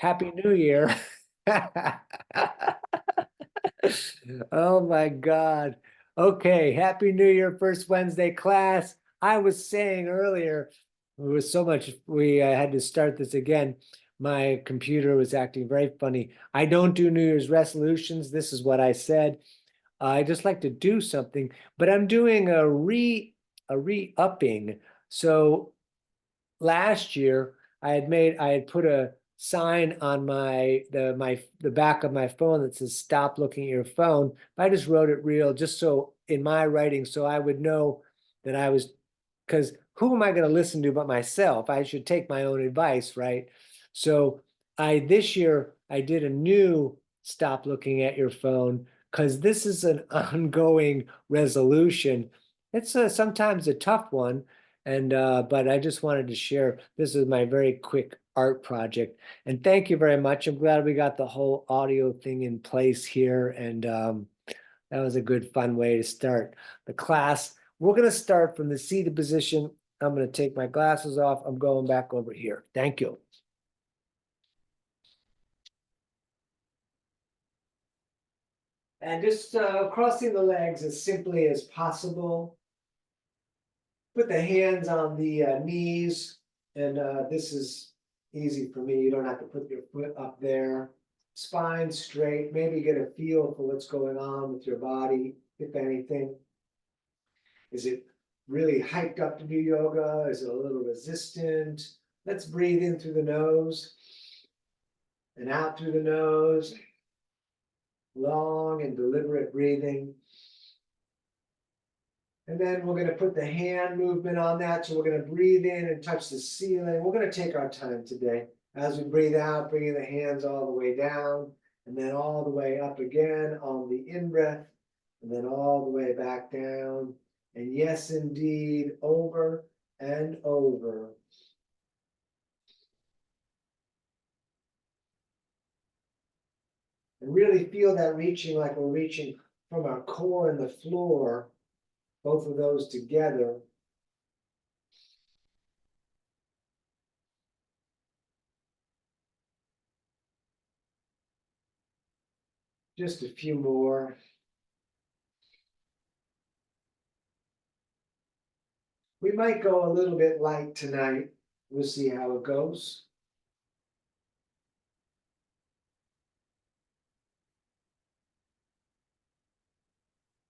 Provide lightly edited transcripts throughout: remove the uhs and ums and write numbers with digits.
Happy New Year. Oh my God. Okay, Happy New Year, first Wednesday class. I was saying earlier, it was so much, we had to start this again. My computer was acting very funny. I don't do New Year's resolutions. This is what I said. I just like to do something, but I'm doing a re-upping. So last year I had put a sign on the back of my phone that says stop looking at your phone. I just wrote it real just so in my writing so I would know that I was, because who am I going to listen to but myself? I should take my own advice, right? So I this year I did a new stop looking at your phone because this is an ongoing resolution. It's sometimes a tough one, and but I just wanted to share. This is my very quick art project, and thank you very much. I'm glad we got the whole audio thing in place here, and that was a good fun way to start the class. We're going to start from the seated position. I'm going to take my glasses off. I'm going back over here. Thank you. And just crossing the legs as simply as possible. Put the hands on the knees, and this is easy for me. You don't have to put your foot up there. Spine straight, maybe get a feel for what's going on with your body, if anything. Is it really hyped up to do yoga? Is it a little resistant? Let's breathe in through the nose and out through the nose. Long and deliberate breathing. And then we're going to put the hand movement on that. So we're going to breathe in and touch the ceiling. We're going to take our time today. As we breathe out, bringing the hands all the way down and then all the way up again on the in-breath and then all the way back down. And yes, indeed, over and over. And really feel that reaching like we're reaching from our core and the floor, both of those together. Just a few more. We might go a little bit light tonight. We'll see how it goes.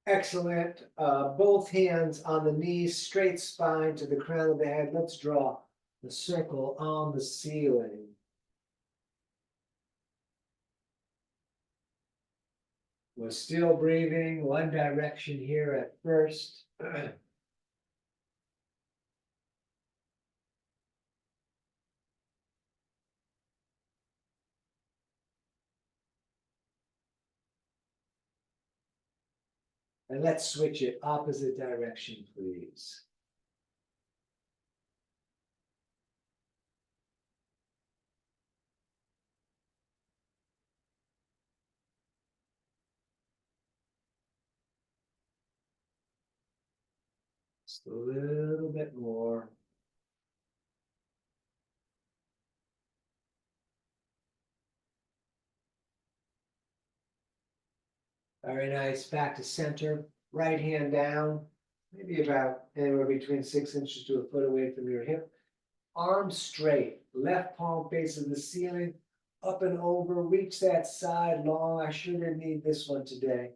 Excellent. Both hands on the knees, straight spine to the crown of the head. Let's draw the circle on the ceiling. We're still breathing one direction here at first. And let's switch it opposite direction, please. Just a little bit more. Very nice. Back to center. Right hand down, maybe about anywhere between 6 inches to a foot away from your hip. Arms straight. Left palm faces the ceiling. Up and over. Reach that side long. I sure didn't need this one today.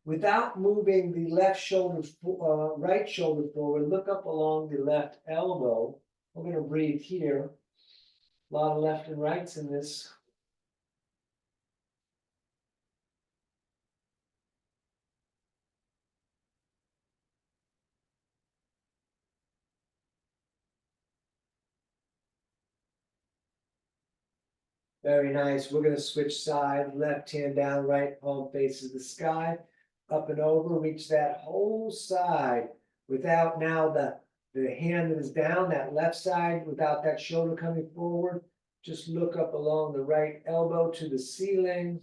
Without moving the left shoulder, right shoulder forward, look up along the left elbow. We're going to breathe here. A lot of left and rights in this. Very nice. We're going to switch side. Left hand down, right palm faces the sky. Up and over. Reach that whole side without now the hand that is down, that left side, without that shoulder coming forward. Just look up along the right elbow to the ceiling.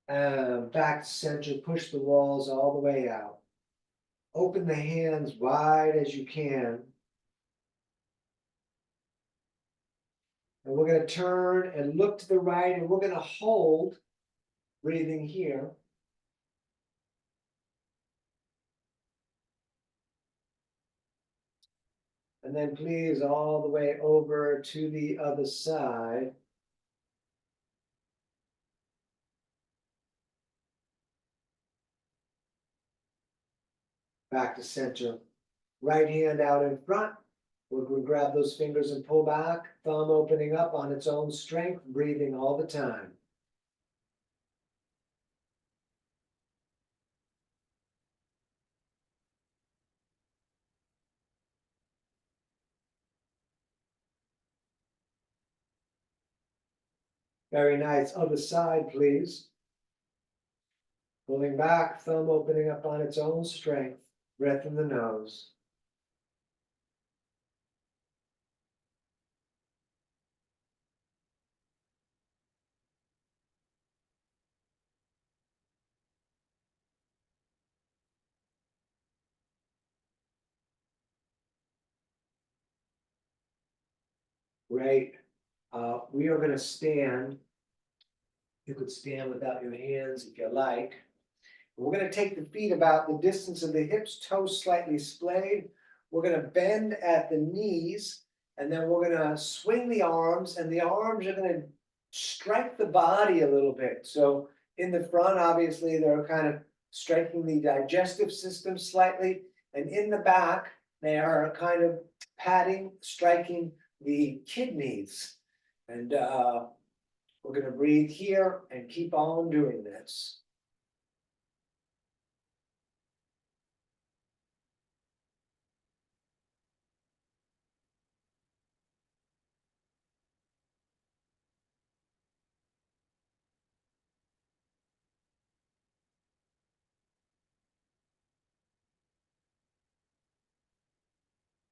Back to center, push the walls all the way out. Open the hands wide as you can. And we're going to turn and look to the right, and we're going to hold, breathing here. And then please all the way over to the other side. Back to center. Right hand out in front. We're going to grab those fingers and pull back. Thumb opening up on its own strength, breathing all the time. Very nice. Other side, please. Pulling back, thumb opening up on its own strength. Breath in the nose. Great. We are going to stand. You could stand without your hands if you like. We're going to take the feet about the distance of the hips, toes slightly splayed. We're going to bend at the knees, and then we're going to swing the arms, and the arms are going to strike the body a little bit. So in the front, obviously, they're kind of striking the digestive system slightly, and in the back, they are kind of patting, striking the kidneys. And we're going to breathe here and keep on doing this.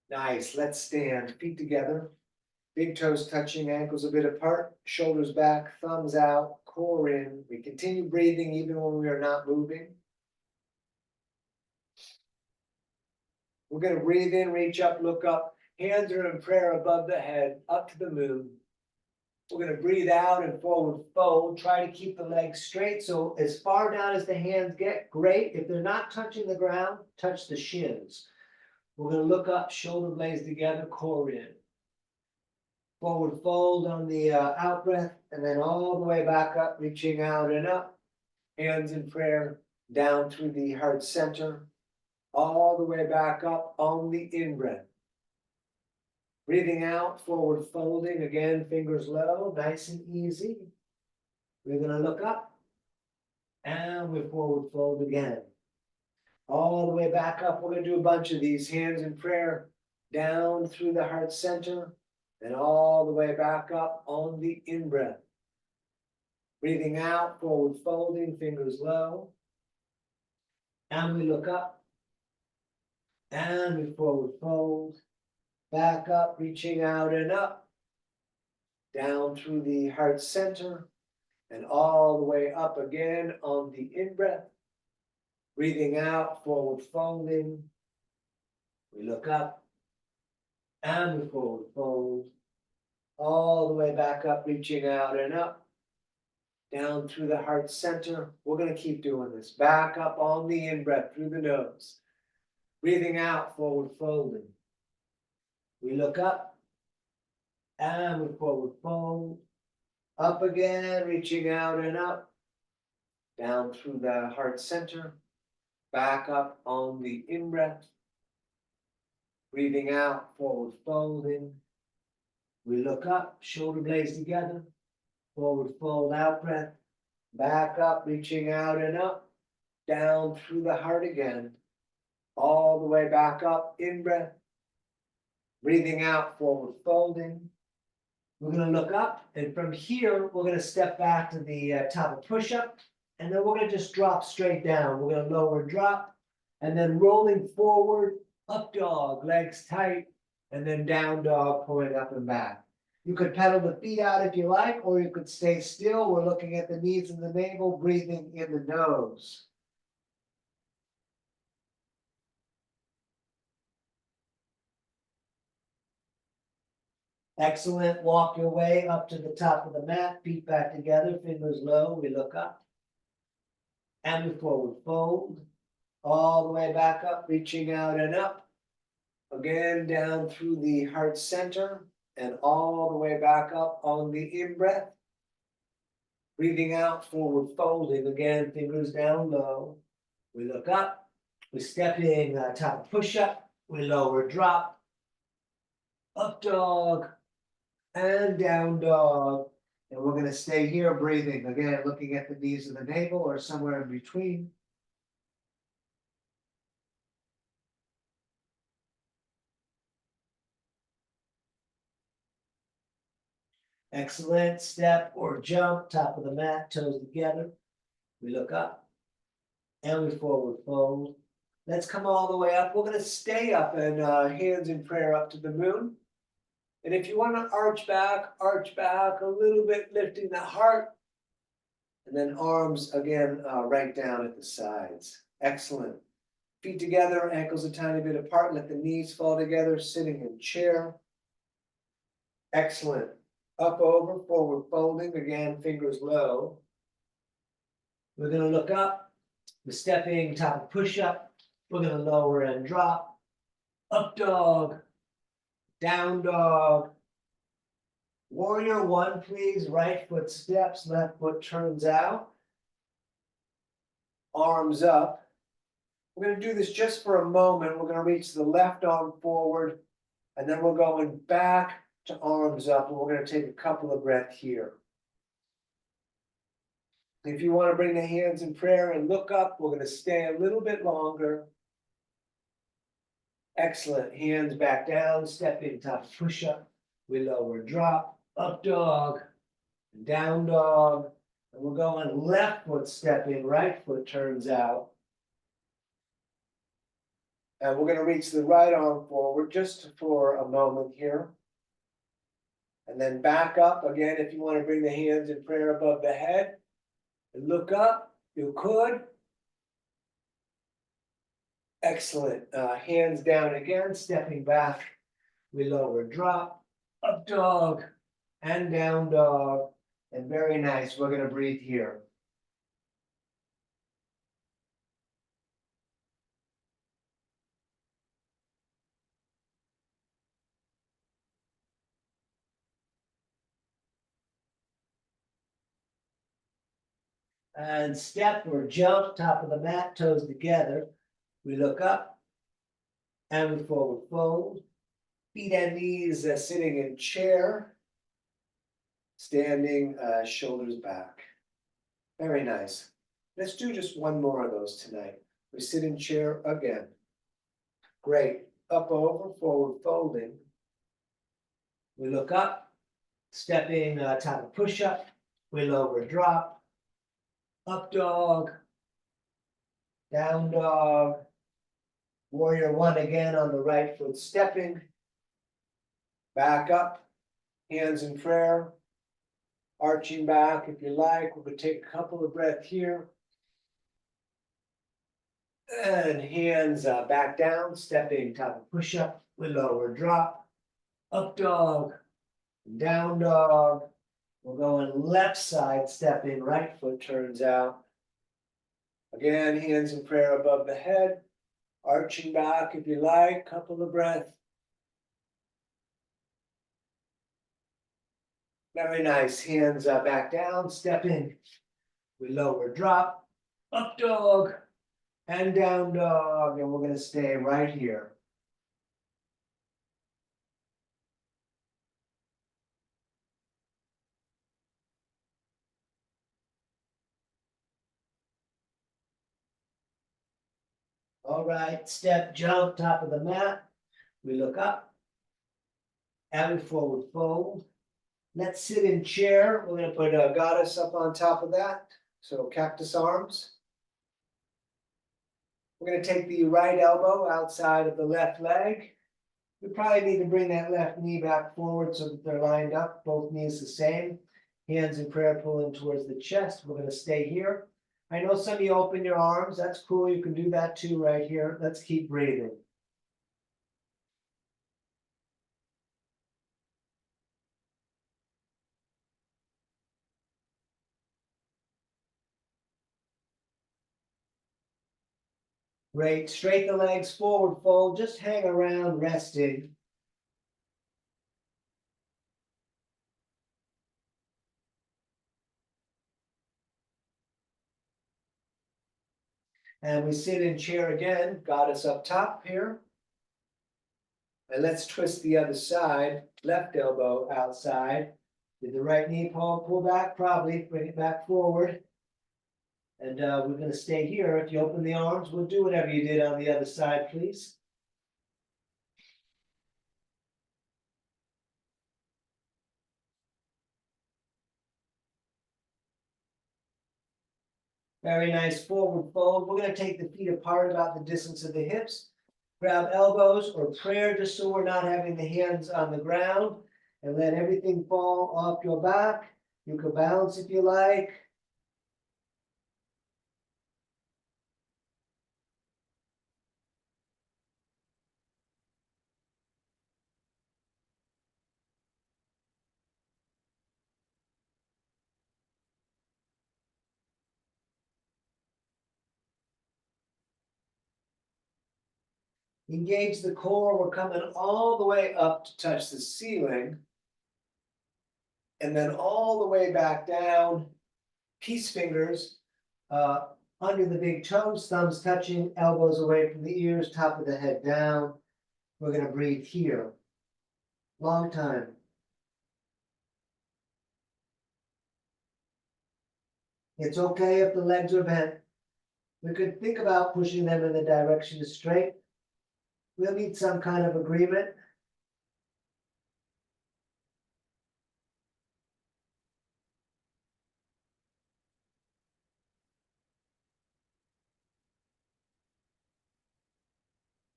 Nice. Let's stand. Feet together. Big toes touching, ankles a bit apart, shoulders back, thumbs out, core in. We continue breathing even when we are not moving. We're going to breathe in, reach up, look up. Hands are in prayer above the head, up to the moon. We're going to breathe out and forward fold. Try to keep the legs straight. So as far down as the hands get, great. If they're not touching the ground, touch the shins. We're going to look up, shoulder blades together, core in. Forward fold on the out breath, and then all the way back up, reaching out and up. Hands in prayer, down through the heart center, all the way back up on the in breath. Breathing out, forward folding, again, fingers low, nice and easy. We're going to look up, and we forward fold again. All the way back up, we're going to do a bunch of these, hands in prayer, down through the heart center, and all the way back up on the in-breath. Breathing out, forward folding, fingers low. And we look up. And we forward fold. Back up, reaching out and up. Down through the heart center. And all the way up again on the in-breath. Breathing out, forward folding. We look up. And we forward fold. All the way back up, reaching out and up. Down through the heart center. We're going to keep doing this. Back up on the in-breath through the nose. Breathing out, forward folding. We look up. And we forward fold. Up again, reaching out and up. Down through the heart center. Back up on the in-breath. Breathing out, forward folding. We look up, shoulder blades together. Forward fold, out breath. Back up, reaching out and up. Down through the heart again. All the way back up, in breath. Breathing out, forward folding. We're going to look up, and from here, we're going to step back to the top of push-up. And then we're going to just drop straight down. We're going to lower, drop. And then rolling forward, up dog, legs tight. And then down dog, pulling up and back. You could pedal the feet out if you like, or you could stay still. We're looking at the knees and the navel, breathing in the nose. Excellent. Walk your way up to the top of the mat, feet back together, fingers low. We look up. And we forward fold. All the way back up, reaching out and up. Again, down through the heart center and all the way back up on the in-breath. Breathing out, forward folding. Again, fingers down low. We look up. We step in, top push-up. We lower drop. Up dog. And down dog. And we're going to stay here breathing. Again, looking at the knees of the navel or somewhere in between. Excellent. Step or jump, top of the mat, toes together. We look up and we forward fold. Let's come all the way up. We're going to stay up and hands in prayer up to the moon. And if you want to arch back a little bit, lifting the heart. And then arms again, right down at the sides. Excellent. Feet together, ankles a tiny bit apart. Let the knees fall together, sitting in chair. Excellent. Up over, forward folding. Again, fingers low. We're going to look up. We're stepping, top of push-up. We're going to lower and drop. Up dog. Down dog. Warrior one, please. Right foot steps, left foot turns out. Arms up. We're going to do this just for a moment. We're going to reach the left arm forward, and then we're going back to arms up, and we're going to take a couple of breaths here. If you want to bring the hands in prayer and look up, we're going to stay a little bit longer. Excellent. Hands back down, step in, top push-up. We lower, drop, up dog, down dog. And we're going left foot step in, right foot turns out. And we're going to reach the right arm forward just for a moment here. And then back up again if you want to bring the hands in prayer above the head. And look up, you could. Excellent. Hands down again, stepping back. We lower, drop, up dog, and down dog. And very nice. We're going to breathe here. And step or jump, top of the mat, toes together. We look up and we forward fold. Feet and knees sitting in chair. Standing, shoulders back. Very nice. Let's do just one more of those tonight. We sit in chair again. Great. Up over, forward folding. We look up, stepping, top of push-up. We lower, drop. Up dog. Down dog. Warrior one again on the right foot stepping. Back up. Hands in prayer. Arching back if you like. We're going to take a couple of breaths here. And hands back down, stepping, top of push-up. We lower, drop. Up dog. Down dog. We're going left side, stepping, right foot turns out. Again, hands in prayer above the head. Arching back if you like, couple of breaths. Very nice. Hands back down, step in. We lower, drop, up dog, and down dog. And we're going to stay right here. All right, step, jump, top of the mat. We look up and we forward fold. Let's sit in chair. We're going to put a goddess up on top of that. So cactus arms. We're going to take the right elbow outside of the left leg. We probably need to bring that left knee back forward so that they're lined up, both knees the same. Hands in prayer pulling towards the chest. We're gonna stay here. I know some of you open your arms, that's cool, you can do that too right here. Let's keep breathing. Great, straighten the legs, forward fold, just hang around resting. And we sit in chair again, goddess up top here. And let's twist the other side, left elbow outside. Did the right knee pull back? Probably, bring it back forward. And we're gonna stay here. If you open the arms, we'll do whatever you did on the other side, please. Very nice forward fold. We're gonna take the feet apart about the distance of the hips. Grab elbows or prayer just so we're not having the hands on the ground. And let everything fall off your back. You can balance if you like. Engage the core. We're coming all the way up to touch the ceiling. And then all the way back down, peace fingers under the big toes, thumbs touching, elbows away from the ears, top of the head down. We're gonna breathe here. Long time. It's okay if the legs are bent. We could think about pushing them in the direction of straight. We'll need some kind of agreement.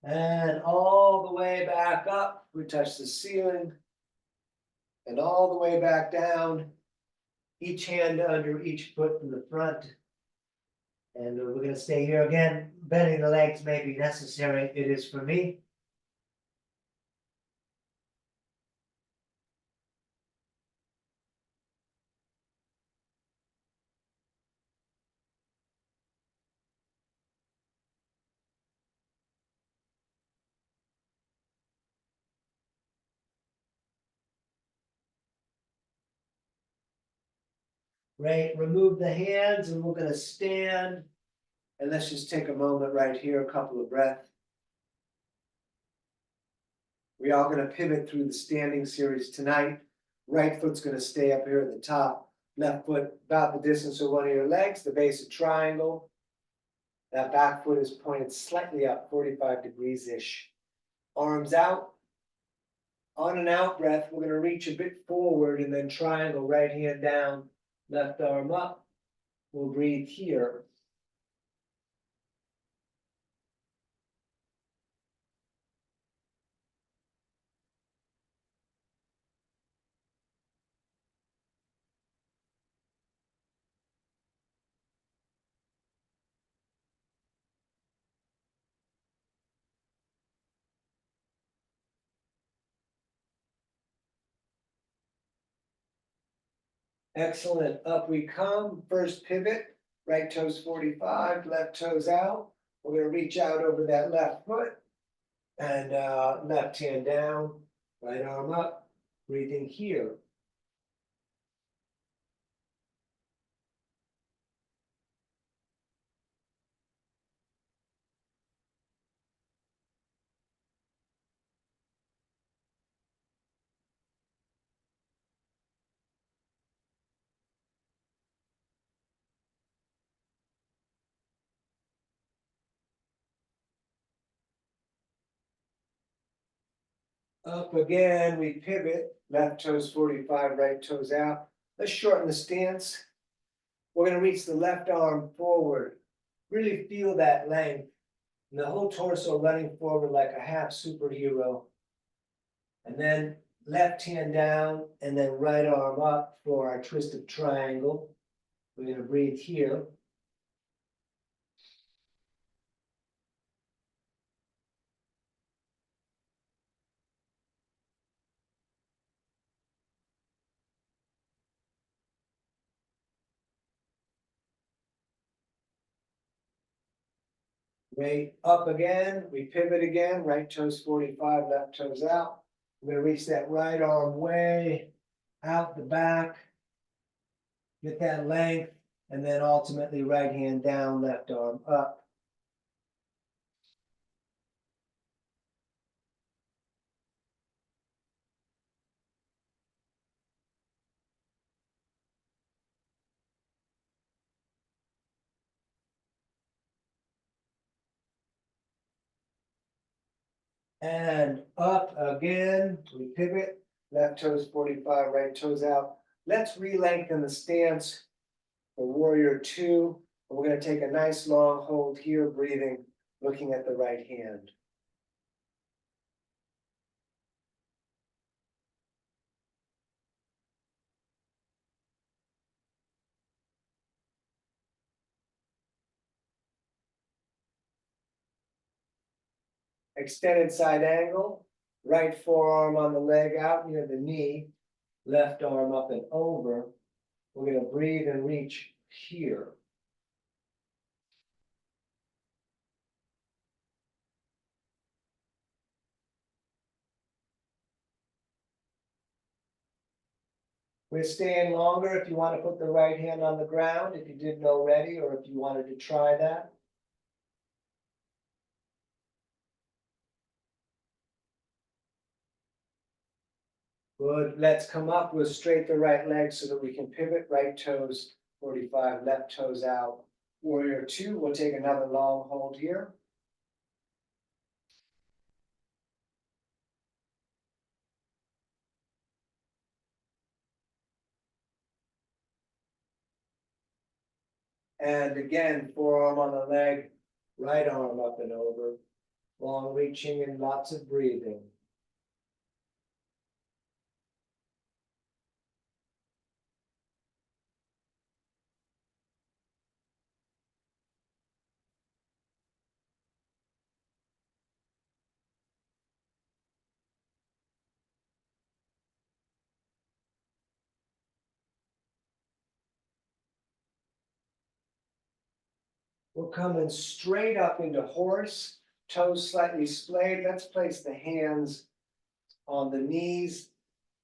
And all the way back up, we touch the ceiling. And all the way back down, each hand under each foot from the front. And we're gonna stay here again. Bending the legs may be necessary. It is for me. Right, remove the hands and we're gonna stand. And let's just take a moment right here, a couple of breaths. We are gonna pivot through the standing series tonight. Right foot's gonna stay up here at the top. Left foot about the distance of one of your legs, the base of triangle. That back foot is pointed slightly up, 45 degrees-ish. Arms out. On an out breath, we're gonna reach a bit forward and then triangle, right hand down, left arm up. We'll breathe here. Excellent, up we come, first pivot, right toes 45, left toes out. We're gonna reach out over that left foot and left hand down, right arm up, breathing here. Up again, we pivot, left toes 45, right toes out. Let's shorten the stance. We're gonna reach the left arm forward. Really feel that length. And the whole torso running forward like a half superhero. And then left hand down and then right arm up for our twisted triangle. We're going to breathe here. Right up again, we pivot again, right toes 45, left toes out. We're gonna reach that right arm way out the back. Get that length, and then ultimately right hand down, left arm up. And up again, we pivot, left toes 45, right toes out. Let's re-lengthen the stance for warrior two. We're gonna take a nice long hold here, breathing, looking at the right hand. Extended side angle, right forearm on the leg out near the knee, left arm up and over. We're gonna breathe and reach here. We're staying longer if you want to put the right hand on the ground, if you didn't already, or if you wanted to try that. Good, let's come up with straight the right leg so that we can pivot, right toes 45, left toes out. Warrior two, we'll take another long hold here. And again, forearm on the leg, right arm up and over. Long reaching and lots of breathing. We're coming straight up into horse, toes slightly splayed. Let's place the hands on the knees.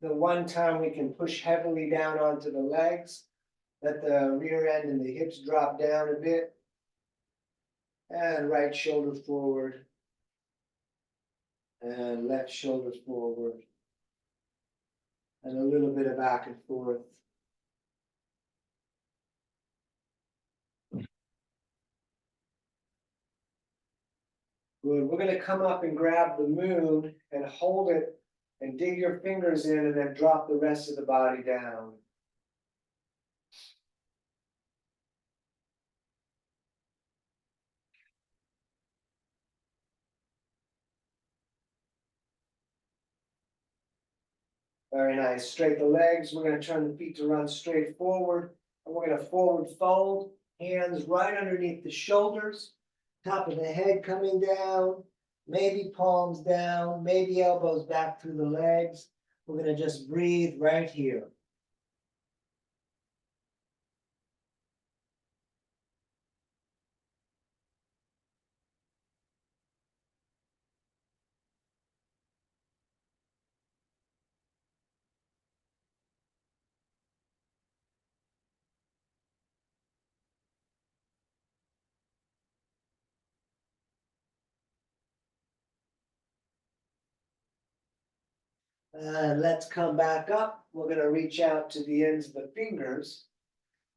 The one time we can push heavily down onto the legs. Let the rear end and the hips drop down a bit. And right shoulder forward. And left shoulder forward. And a little bit of back and forth. Good. We're going to come up and grab the moon and hold it and dig your fingers in and then drop the rest of the body down. Very nice. Straight the legs. We're going to turn the feet to run straight forward. And we're going to forward fold. Hands right underneath the shoulders. Top of the head coming down. Maybe palms down. Maybe elbows back through the legs. We're going to just breathe right here. And let's come back up. We're going to reach out to the ends of the fingers.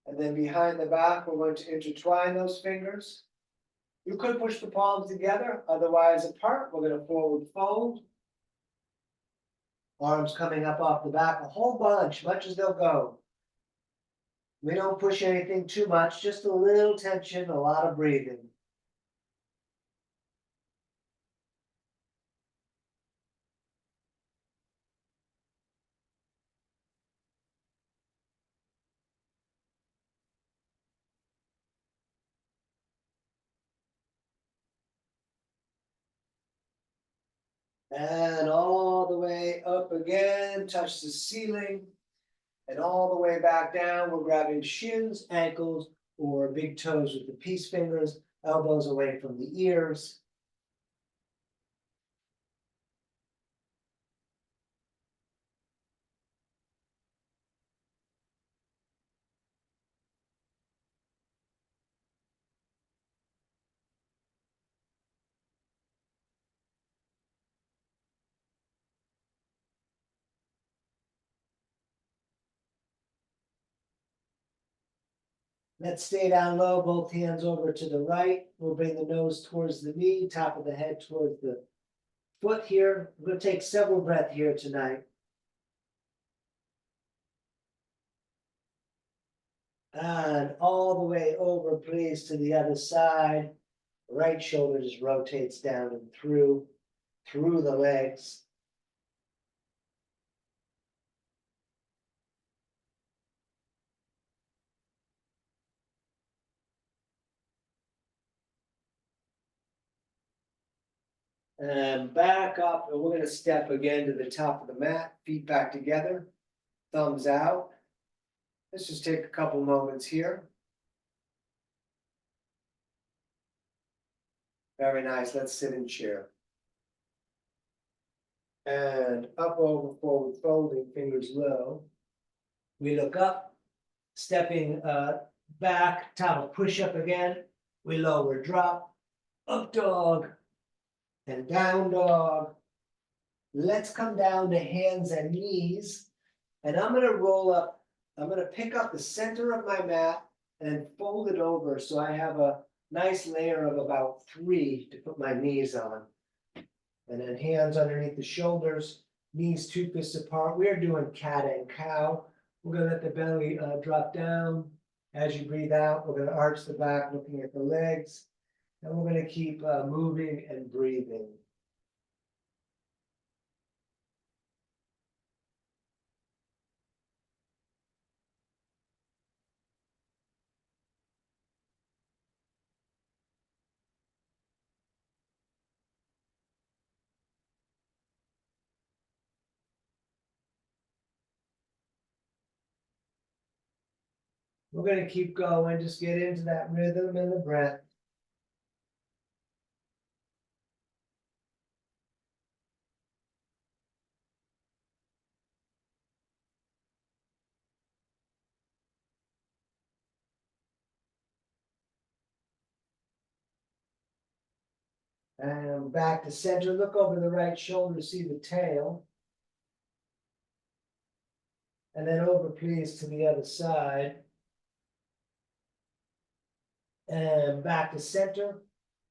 And then behind the back, we're going to intertwine those fingers. You could push the palms together, otherwise apart. We're going to forward fold. Arms coming up off the back, a whole bunch, much as they'll go. We don't push anything too much, just a little tension, a lot of breathing. And all the way up again, touch the ceiling. And all the way back down, we're grabbing shins, ankles, or big toes with the peace fingers, elbows away from the ears. Let's stay down low, both hands over to the right. We'll bring the nose towards the knee, top of the head towards the foot here. We're going to take several breaths here tonight. And all the way over, please, to the other side. Right shoulder just rotates down and through the legs. And back up, and we're going to step again to the top of the mat, feet back together, thumbs out. Let's just take a couple moments here. Very nice. Let's sit in chair. And up, over, forward, folding, fingers low. We look up, stepping back, top push up again. We lower, drop, up dog, and down dog. Let's come down to hands and knees. And I'm going to roll up. I'm going to pick up the center of my mat and fold it over so I have a nice layer of about 3 to put my knees on. And then hands underneath the shoulders, knees 2 fists apart. We're doing cat and cow. We're going to let the belly drop down. As you breathe out, we're going to arch the back, looking at the legs. And we're going to keep moving and breathing. We're going to keep going, just get into that rhythm and the breath. And back to center, look over the right shoulder, see the tail. And then over, please, to the other side. And back to center.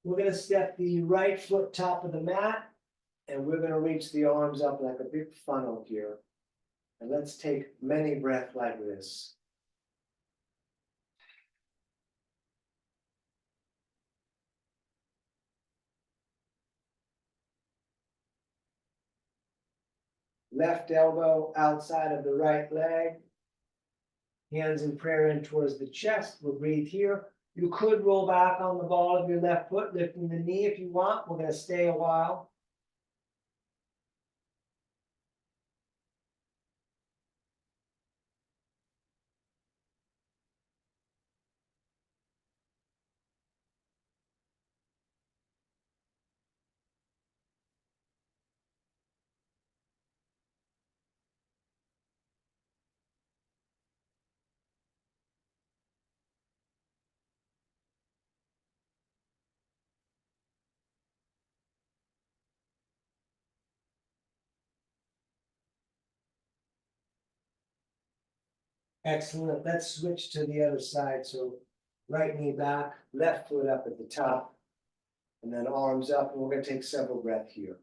We're going to step the right foot top of the mat. And we're going to reach the arms up like a big funnel here. And let's take many breaths like this. Left elbow outside of the right leg. Hands in prayer in towards the chest. We'll breathe here. You could roll back on the ball of your left foot, lifting the knee if you want. We're going to stay a while. Excellent. Let's switch to the other side. So right knee back, left foot up at the top, and then arms up. And we're going to take several breaths here.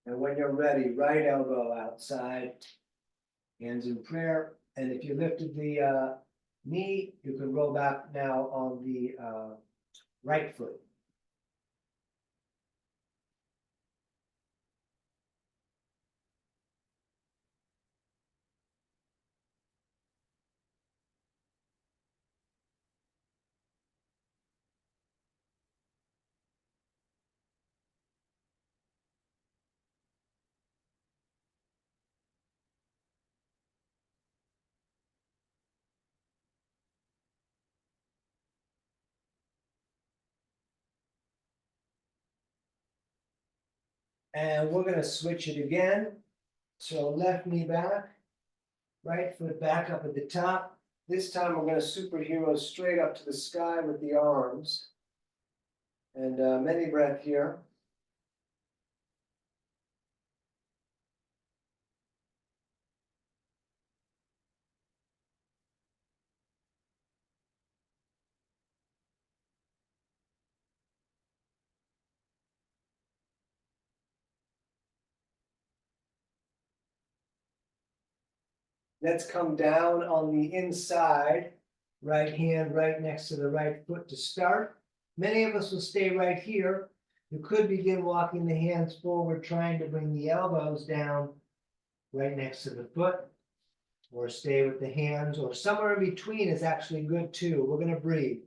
And when you're ready, right elbow outside, hands in prayer. And if you lifted the knee, you can roll back now on the right foot. And we're gonna switch it again. So left knee back, right foot back up at the top. This time we're gonna superhero straight up to the sky with the arms. And many breath here. Let's come down on the inside, right hand right next to the right foot to start. Many of us will stay right here. You could begin walking the hands forward, trying to bring the elbows down right next to the foot, or stay with the hands, or somewhere in between is actually good too. We're going to breathe.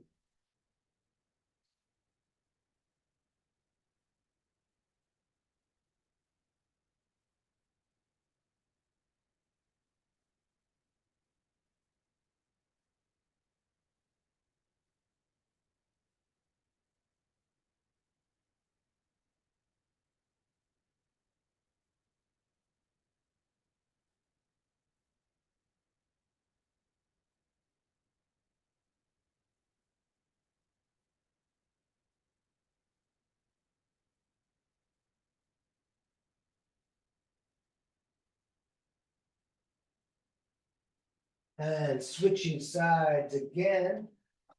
And switching sides again.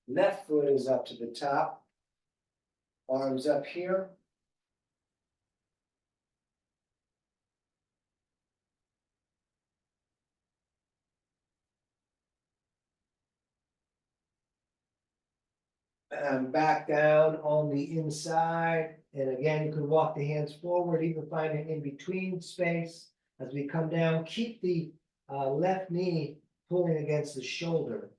Left foot is up to the top. Arms up here. And back down on the inside. And again, you can walk the hands forward, even find an in-between space. As we come down, keep the left knee pulling against the shoulder.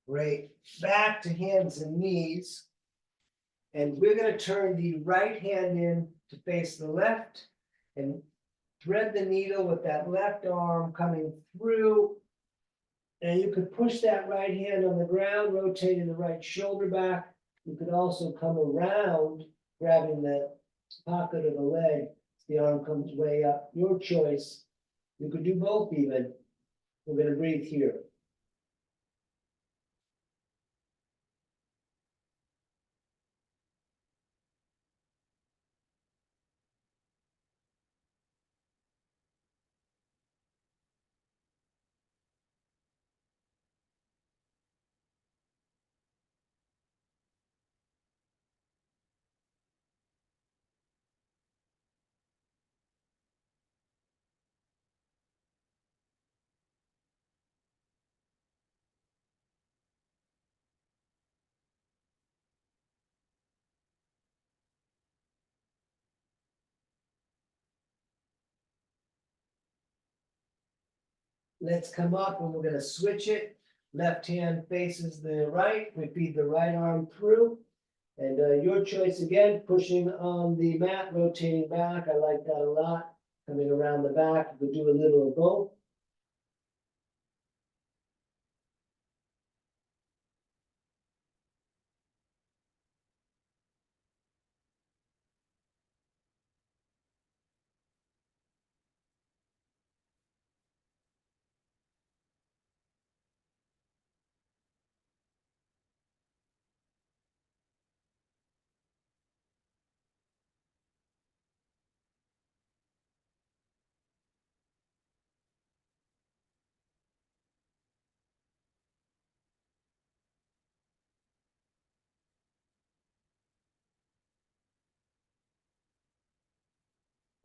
Great. Back to hands and knees. And we're going to turn the right hand in to face the left and thread the needle with that left arm coming through. And you could push that right hand on the ground, rotating the right shoulder back. You could also come around, grabbing the pocket of the leg. The arm comes way up. Your choice. You could do both even. We're going to breathe here. Let's come up and we're going to switch it. Left hand faces the right. We feed the right arm through. And your choice again, pushing on the mat, rotating back. I like that a lot. Coming around the back, you could do a little of both.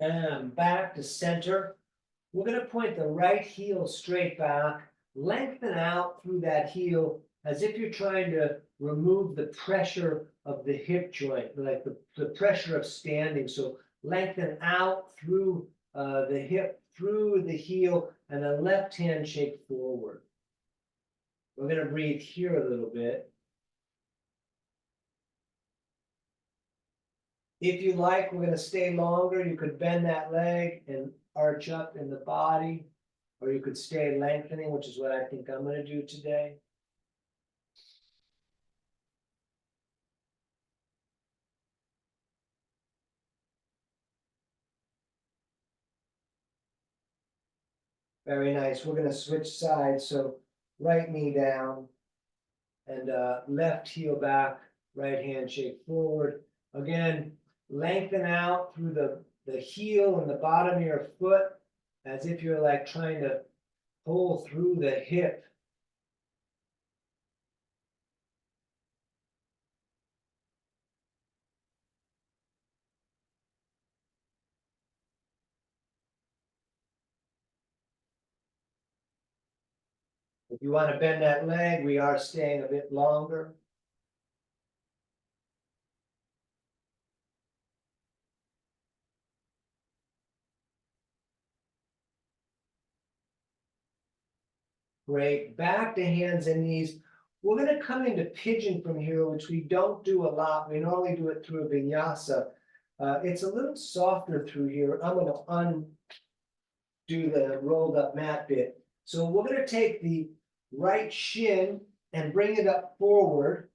And back to center. We're going to point the right heel straight back, lengthen out through that heel as if you're trying to remove the pressure of the hip joint, like the pressure of standing. So lengthen out through the hip, through the heel, and a left hand shake forward. We're going to breathe here a little bit. If you like, we're going to stay longer. You could bend that leg and arch up in the body, or you could stay lengthening, which is what I think I'm going to do today. Very nice. We're going to switch sides. So right knee down and left heel back, right hand shake forward. Again, lengthen out through the heel and the bottom of your foot as if you're like trying to pull through the hip. If you want to bend that leg, we are staying a bit longer. Great. Back to hands and knees. We're going to come into pigeon from here, which we don't do a lot. We normally do it through a vinyasa. It's a little softer through here. I'm going to undo the rolled up mat bit. So we're going to take the right shin and bring it up forward.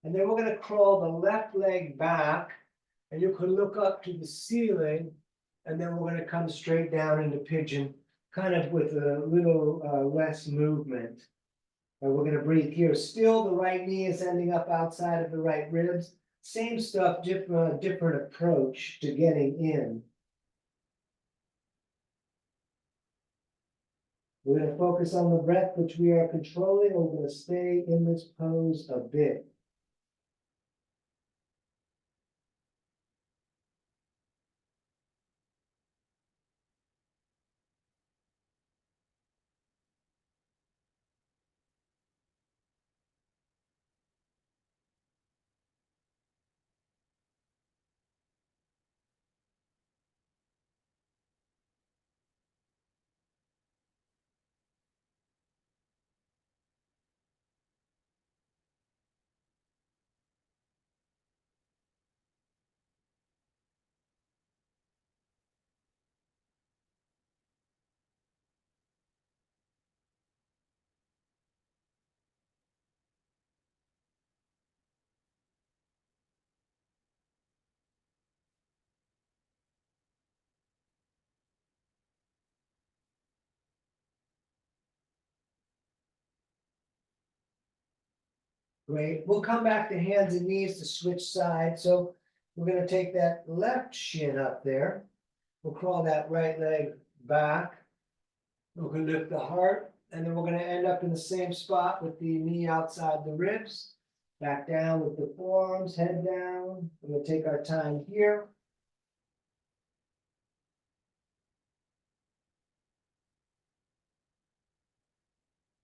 And then we're going to crawl the left leg back. And you can look up to the ceiling. And then we're going to come straight down into pigeon, kind of with a little less movement. And we're going to breathe here. Still, the right knee is ending up outside of the right ribs. Same stuff, different approach to getting in. We're going to focus on the breath, which we are controlling. We're going to stay in this pose a bit. Great. We'll come back to hands and knees to switch sides. So we're going to take that left shin up there. We'll crawl that right leg back. We're going to lift the heart, and then we're going to end up in the same spot with the knee outside the ribs. Back down with the forearms, head down. We're going to take our time here.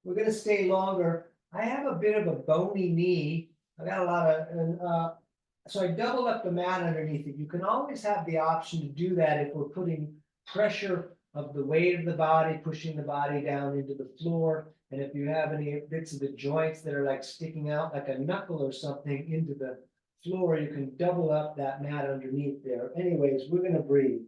We're going to stay longer. I have a bit of a bony knee. I got a lot of, so I double up the mat underneath it. You can always have the option to do that if we're putting pressure of the weight of the body, pushing the body down into the floor. And if you have any bits of the joints that are like sticking out like a knuckle or something into the floor, you can double up that mat underneath there. Anyways, we're going to breathe.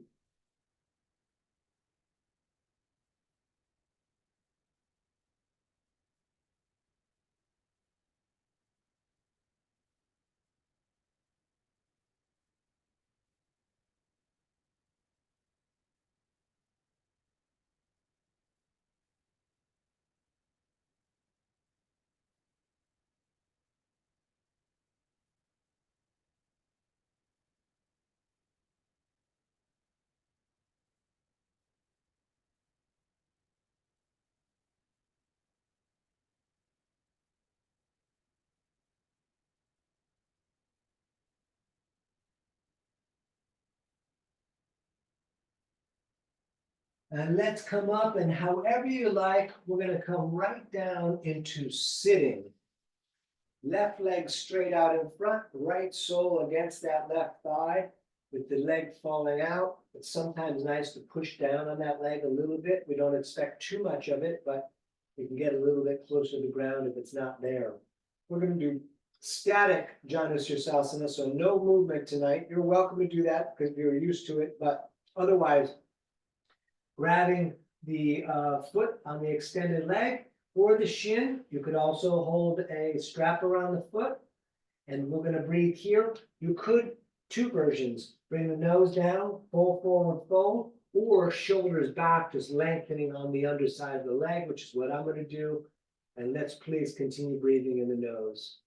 And let's come up, and however you like, we're going to come right down into sitting. Left leg straight out in front, right sole against that left thigh with the leg falling out. It's sometimes nice to push down on that leg a little bit. We don't expect too much of it, but we can get a little bit closer to the ground if it's not there. We're going to do static Janu Sirsasana, so no movement tonight. You're welcome to do that because you're used to it, but otherwise, grabbing the foot on the extended leg or the shin. You could also hold a strap around the foot. And we're going to breathe here. You could, two versions, bring the nose down, pull forward, fold, or shoulders back, just lengthening on the underside of the leg, which is what I'm going to do. And let's please continue breathing in the nose.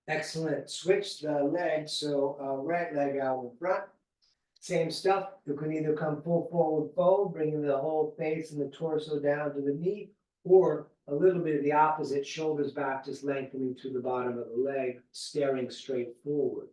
Excellent. Switch the leg, so right leg out in front. Same stuff. You can either come full forward fold, bringing the whole face and the torso down to the knee, or a little bit of the opposite, shoulders back, just lengthening to the bottom of the leg, staring straight forward.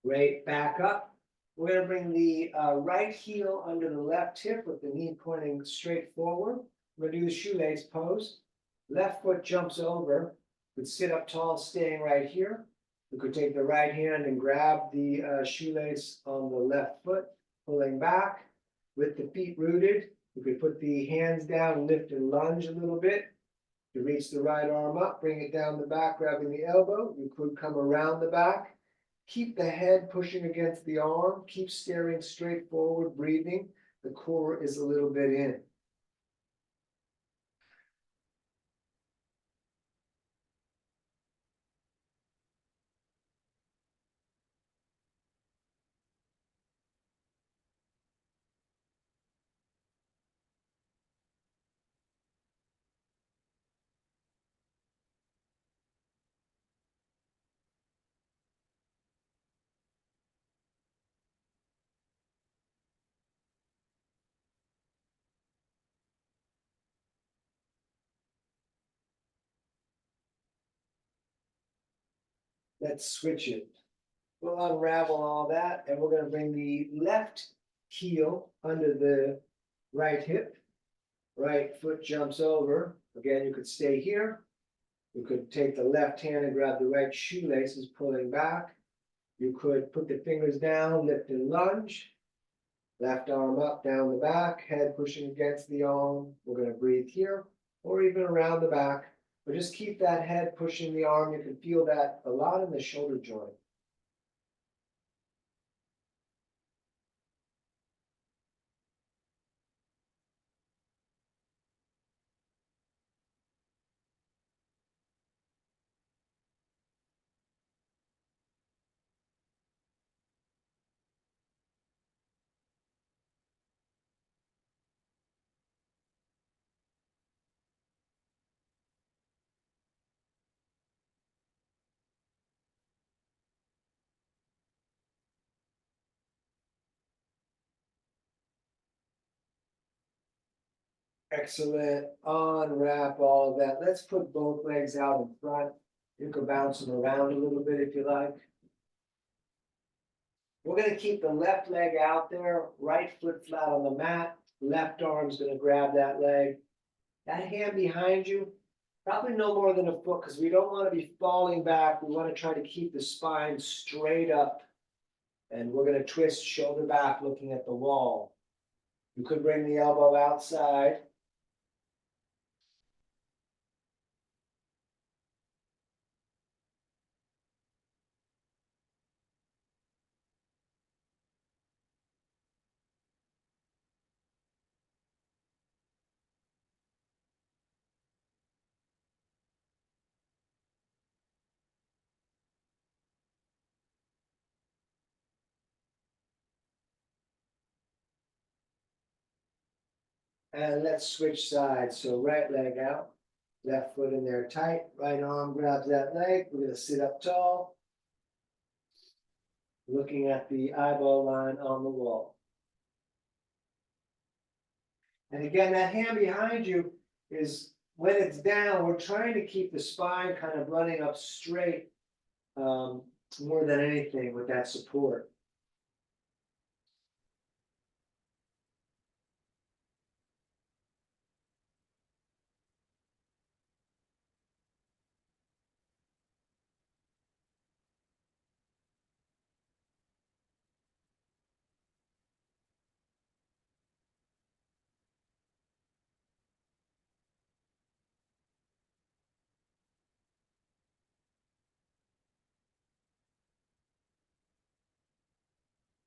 Great, back up. We're going to bring the right heel under the left hip with the knee pointing straight forward. We're going to do the shoelace pose. Left foot jumps over. We could sit up tall, staying right here. We could take the right hand and grab the shoelace on the left foot, pulling back with the feet rooted. We could put the hands down, lift and lunge a little bit. To reach the right arm up, bring it down the back, grabbing the elbow. You could come around the back. Keep the head pushing against the arm. Keep staring straight forward, breathing. The core is a little bit in. Let's switch it. We'll unravel all that, and we're going to bring the left heel under the right hip. Right foot jumps over. Again, you could stay here. You could take the left hand and grab the right shoelaces, pulling back. You could put the fingers down, lift and lunge. Left arm up, down the back, head pushing against the arm. We're going to breathe here, or even around the back. But just keep that head pushing the arm. You can feel that a lot in the shoulder joint. Excellent. Unwrap all of that. Let's put both legs out in front. You can bounce them around a little bit if you like. We're going to keep the left leg out there, right foot flat on the mat. Left arm's gonna grab that leg. That hand behind you, probably no more than a foot, because we don't want to be falling back. We want to try to keep the spine straight up. And we're gonna twist shoulder back, looking at the wall. You could bring the elbow outside. And let's switch sides. So right leg out, left foot in there tight, right arm grabs that leg. We're gonna sit up tall, looking at the eyeball line on the wall. And again, that hand behind you is, when it's down, we're trying to keep the spine kind of running up straight, more than anything with that support.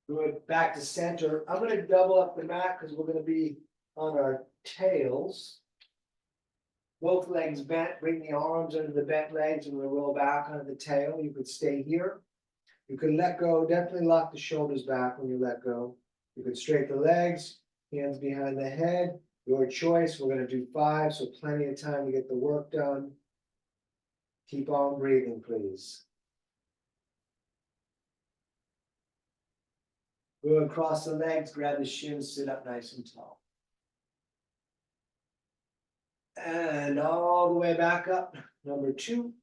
Good, back to center. I'm gonna double up the mat because we're gonna be on our tails. Both legs bent, bring the arms under the bent legs, and we'll roll back onto the tail. You could stay here. You could let go, definitely lock the shoulders back when you let go. You could straighten the legs, hands behind the head, your choice. We're gonna do 5, so plenty of time to get the work done. Keep on breathing, please. Good, cross the legs, grab the shins, sit up nice and tall. And all the way back up, number 2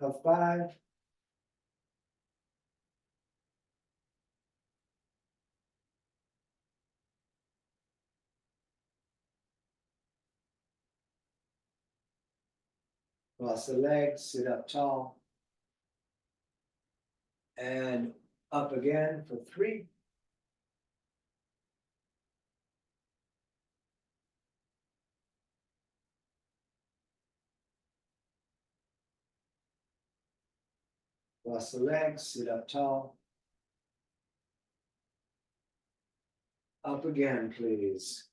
of 5. Cross the legs, sit up tall. And up again for 3. Cross the legs, sit up tall. Up again, please.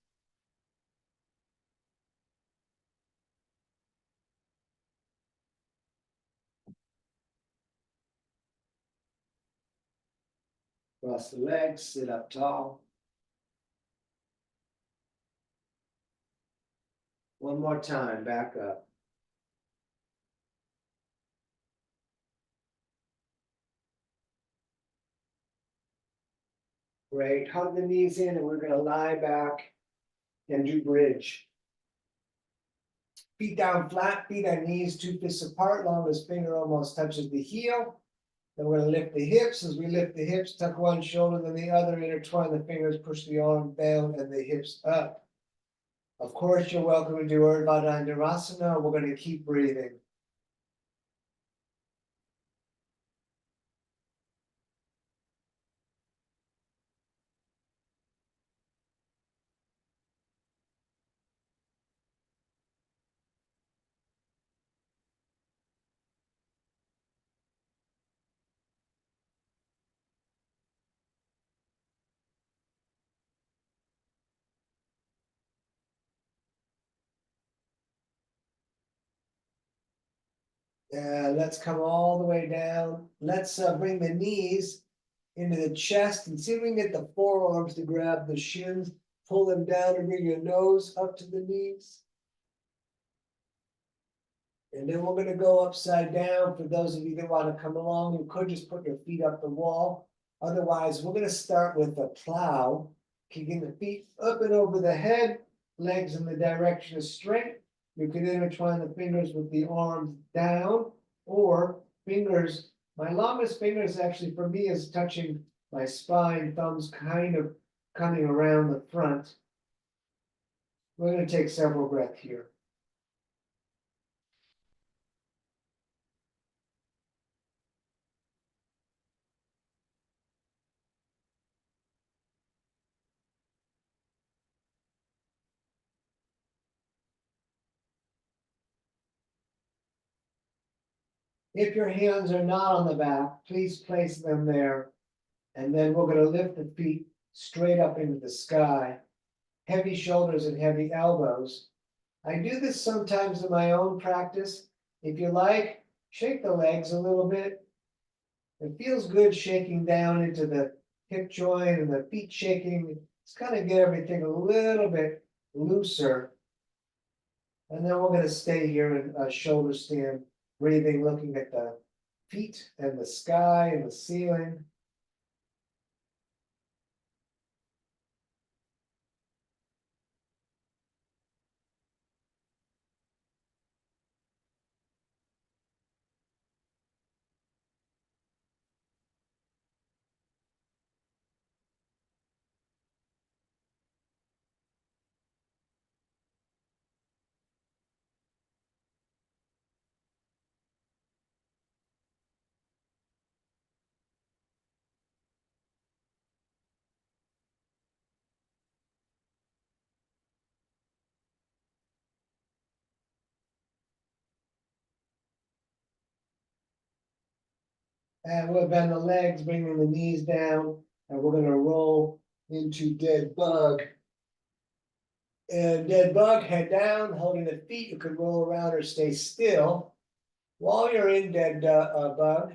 Cross the legs, sit up tall. One more time, back up. Great, hug the knees in, and we're gonna lie back and do bridge. Feet down flat, feet on knees, 2 fists apart, longest finger almost touches the heel. Then we're gonna lift the hips. As we lift the hips, tuck one shoulder, then the other, intertwine the fingers, push the arm down and the hips up. Of course, you're welcome to do Urdhva Dhanurasana. We're gonna keep breathing. Let's come all the way down. Let's bring the knees into the chest and see if we can get the forearms to grab the shins. Pull them down and bring your nose up to the knees. And then we're gonna go upside down. For those of you that want to come along, you could just put your feet up the wall. Otherwise, we're gonna start with a plow, kicking the feet up and over the head, legs in the direction of straight. You can intertwine the fingers with the arms down, or fingers. My longest fingers actually for me is touching my spine, thumbs kind of coming around the front. We're going to take several breaths here. If your hands are not on the back, please place them there. And then we're going to lift the feet straight up into the sky. Heavy shoulders and heavy elbows. I do this sometimes in my own practice. If you like, shake the legs a little bit. It feels good shaking down into the hip joint and the feet shaking. It's kind of get everything a little bit looser. And then we're going to stay here in a shoulder stand, breathing, looking at the feet and the sky and the ceiling. And we'll bend the legs, bringing the knees down, and we're going to roll into dead bug. And dead bug, head down, holding the feet. You could roll around or stay still. While you're in dead bug,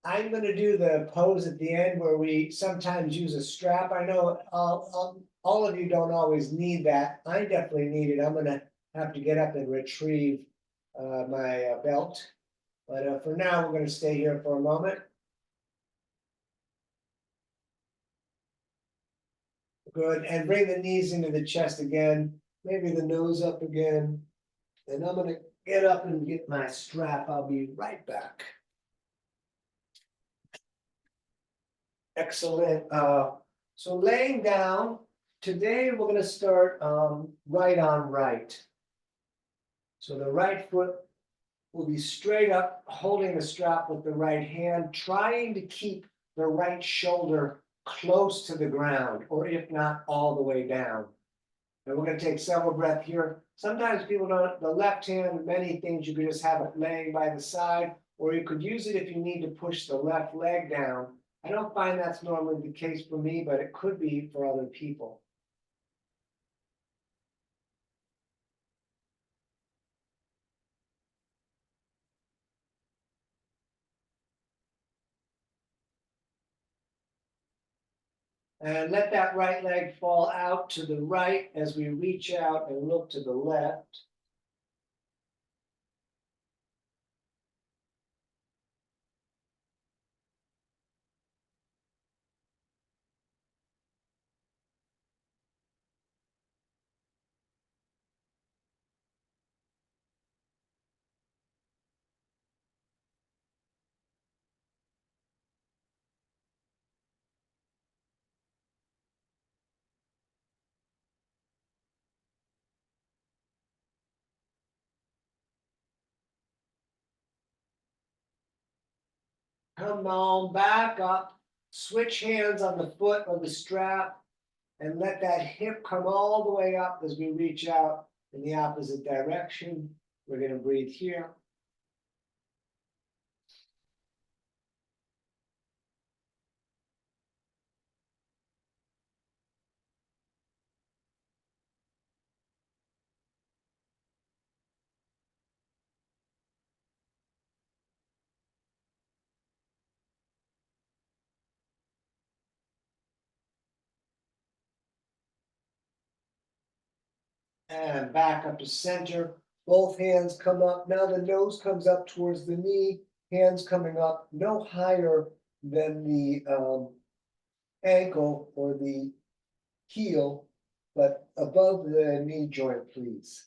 I'm going to do the pose at the end where we sometimes use a strap. I know all of you don't always need that. I definitely need it. I'm going to have to get up and retrieve my belt. But for now, we're going to stay here for a moment. Good, and bring the knees into the chest again, maybe the nose up again. And I'm going to get up and get my strap. I'll be right back. Excellent. So laying down, today we're going to start right on right. So the right foot will be straight up, holding the strap with the right hand, trying to keep the right shoulder close to the ground, or if not, all the way down. And we're going to take several breaths here. Sometimes people don't, the left hand, many things you could just have it laying by the side, or you could use it if you need to push the left leg down. I don't find that's normally the case for me, but it could be for other people. And let that right leg fall out to the right as we reach out and look to the left. Come on back up, switch hands on the foot of the strap, and let that hip come all the way up as we reach out in the opposite direction. We're going to breathe here. And back up to center. Both hands come up. Now the nose comes up towards the knee, hands coming up no higher than the ankle or the heel, but above the knee joint, please.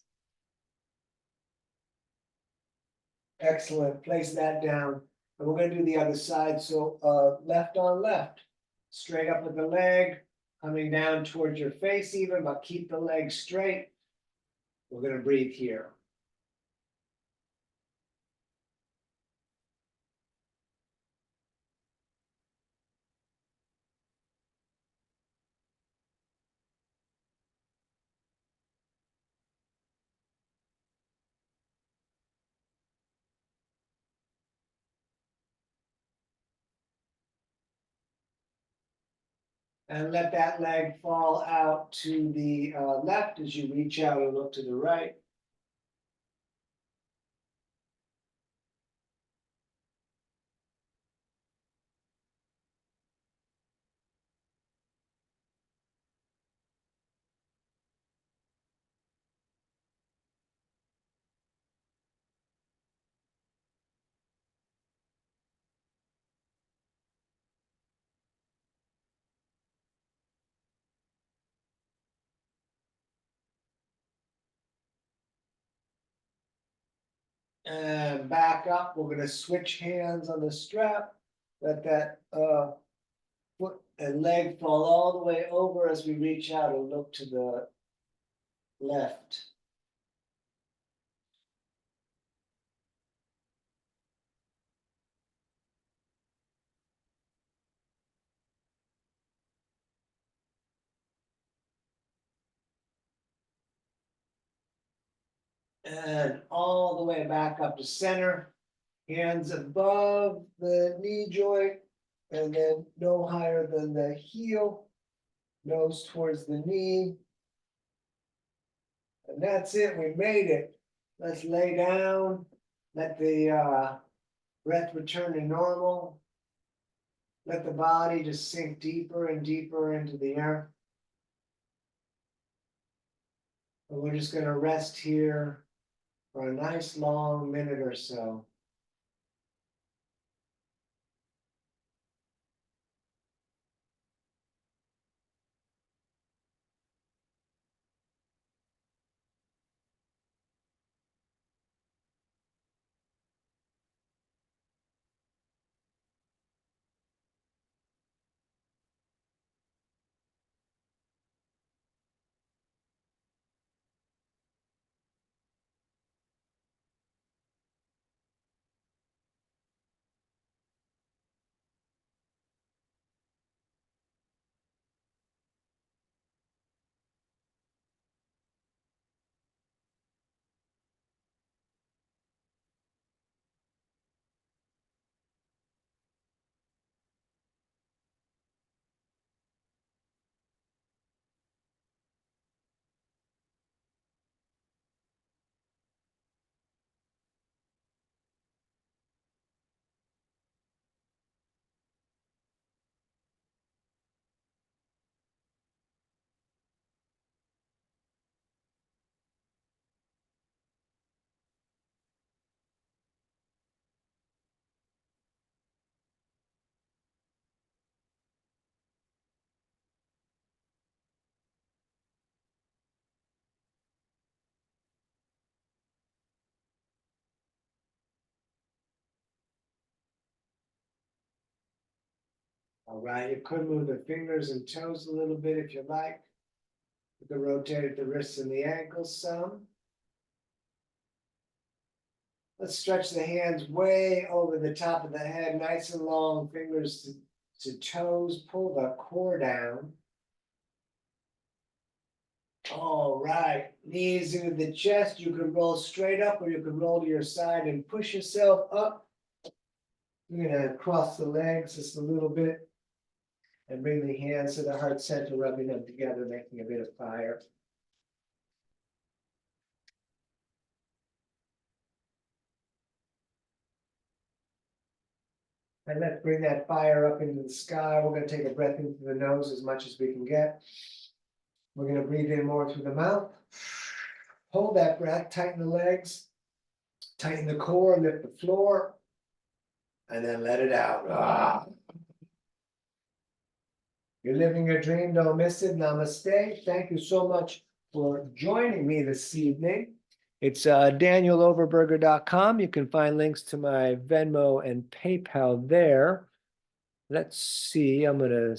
Excellent. Place that down. And we're going to do the other side. So left on left, straight up with the leg, coming down towards your face even, but keep the legs straight. We're going to breathe here. And let that leg fall out to the left as you reach out and look to the right. And back up. We're going to switch hands on the strap. Let that foot and leg fall all the way over as we reach out and look to the left. And all the way back up to center. Hands above the knee joint and then no higher than the heel. Nose towards the knee. And that's it, we made it. Let's lay down, let the breath return to normal. Let the body just sink deeper and deeper into the earth. And we're just gonna rest here for a nice long minute or so. All right, you could move the fingers and toes a little bit if you like. You could rotate the wrists and the ankles some. Let's stretch the hands way over the top of the head, nice and long, fingers to toes, pull the core down. All right, knees into the chest. You can roll straight up or you can roll to your side and push yourself up. You're gonna cross the legs just a little bit and bring the hands to the heart center, rubbing them together, making a bit of fire. And let's bring that fire up into the sky. We're going to take a breath into the nose as much as we can get. We're going to breathe in more through the mouth. Hold that breath, tighten the legs, tighten the core, lift the floor, and then let it out. You're living your dream, don't miss it. Namaste. Thank you so much for joining me this evening. It's danieloverberger.com. You can find links to my Venmo and PayPal there. Let's see, I'm going to